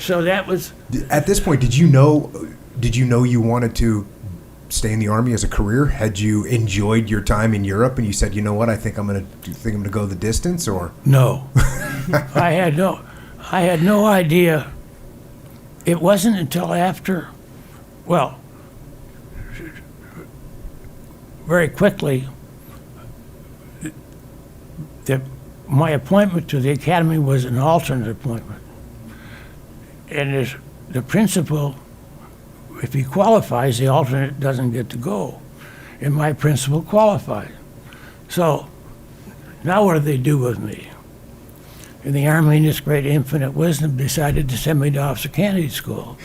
So that was... At this point, did you know you wanted to stay in the Army as a career? Had you enjoyed your time in Europe and you said, you know what, I think I'm going to go the distance, or? No. I had no idea. It wasn't until after, well, very quickly, that my appointment to the academy was an alternate appointment. And the principal, if he qualifies, the alternate doesn't get to go. And my principal qualified. So now what do they do with me? And the Army, in its great infinite wisdom, decided to send me to Officer Candidate School.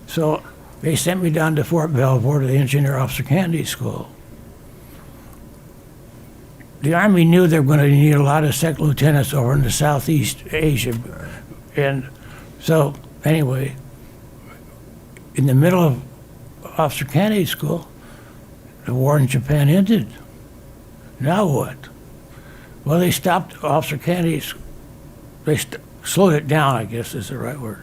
So they sent me down to Fort Belvoir to the Engineer Officer Candidate School. The Army knew they were going to need a lot of second lieutenants over in the Southeast Asia. And so, anyway, in the middle of Officer Candidate School, the war in Japan ended. Now what? Well, they stopped Officer Candidates. They slowed it down, I guess is the right word.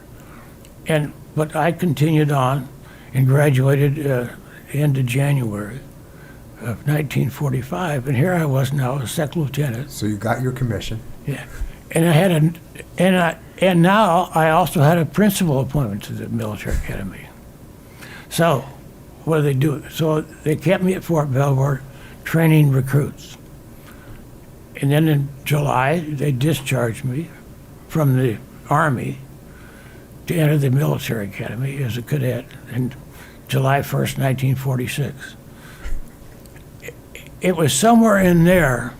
But I continued on and graduated end of January of 1945, and here I was now a second lieutenant. So you got your commission. Yeah, and I had and now I also had a principal appointment to the military academy. So what do they do? So they kept me at Fort Belvoir training recruits, and then in July they discharged me from the Army to enter the military academy as a cadet in July 1st, 1946. It was somewhere in there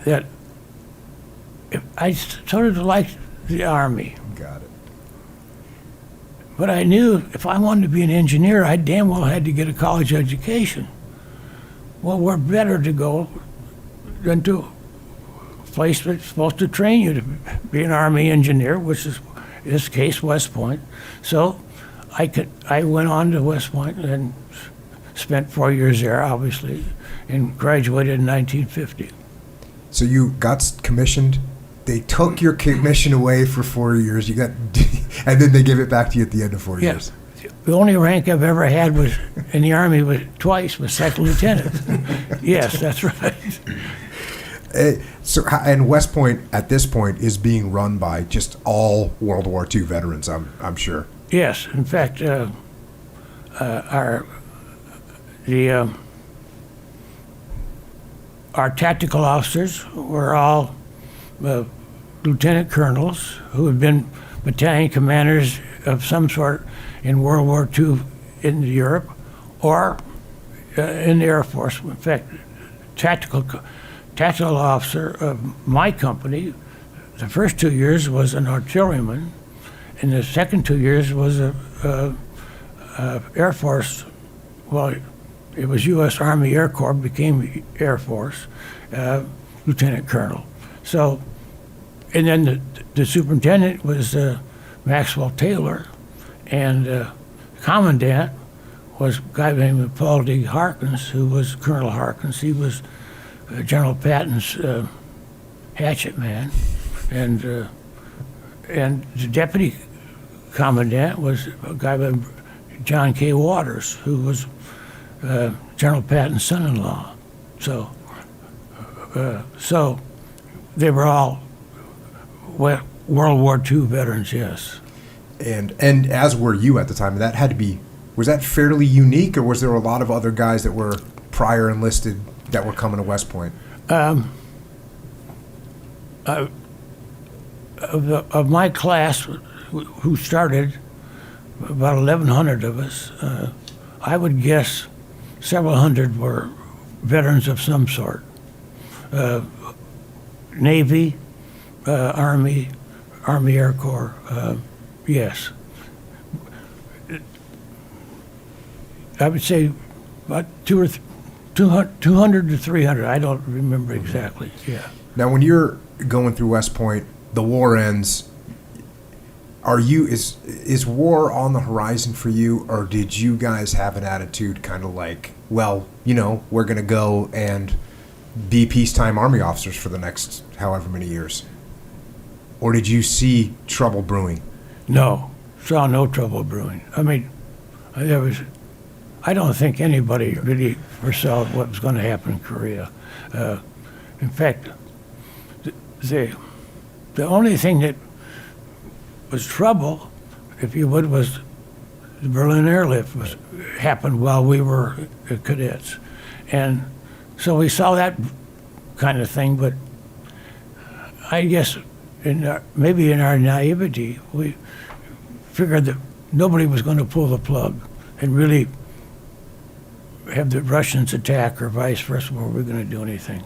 that I sort of liked the Army. Got it. But I knew if I wanted to be an engineer, I damn well had to get a college education. Well, where better to go than to a place that's supposed to train you to be an Army engineer, which is, in this case, West Point. So I went on to West Point and spent 4 years there, obviously, and graduated in 1950. So you got commissioned. They took your commission away for 4 years. You got, and then they gave it back to you at the end of 4 years. The only rank I've ever had was in the Army was twice was second lieutenant. Yes, that's right. So, and West Point at this point is being run by just all World War II veterans, I'm sure. Yes, in fact, our tactical officers were all lieutenant colonels who had been battalion commanders of some sort in World War II in Europe or in the Air Force. In fact, tactical officer of my company, the first 2 years was an artilleryman, and the second 2 years was a Air Force, well, it was U.S. Army Air Corps, became Air Force, lieutenant colonel. So, and then the superintendent was Maxwell Taylor, and the commandant was a guy named Paul D. Harkins, who was Colonel Harkins. He was General Patton's hatchet man, and the deputy commandant was a guy by John K. Waters, who was General Patton's son-in-law. So they were all World War II veterans, yes. And as were you at the time. That had to be, was that fairly unique, or was there a lot of other guys that were prior enlisted that were coming to West Point? Of my class, who started, about 1,100 of us, I would guess several hundred were veterans of some sort. Navy, Army Air Corps, yes. I would say about 200 to 300. I don't remember exactly. Yeah. Now, when you're going through West Point, the war ends. Is war on the horizon for you, or did you guys have an attitude kind of like, well, we're going to go and be peacetime Army officers for the next however many years? Or did you see trouble brewing? No, saw no trouble brewing. I mean, I don't think anybody really foresaw what was going to happen in Korea. In fact, the only thing that was trouble, if you would, was the Berlin airlift happened while we were cadets. And so we saw that kind of thing, but I guess maybe in our naivety, we figured that nobody was going to pull the plug and really have the Russians attack or vice versa, were we going to do anything.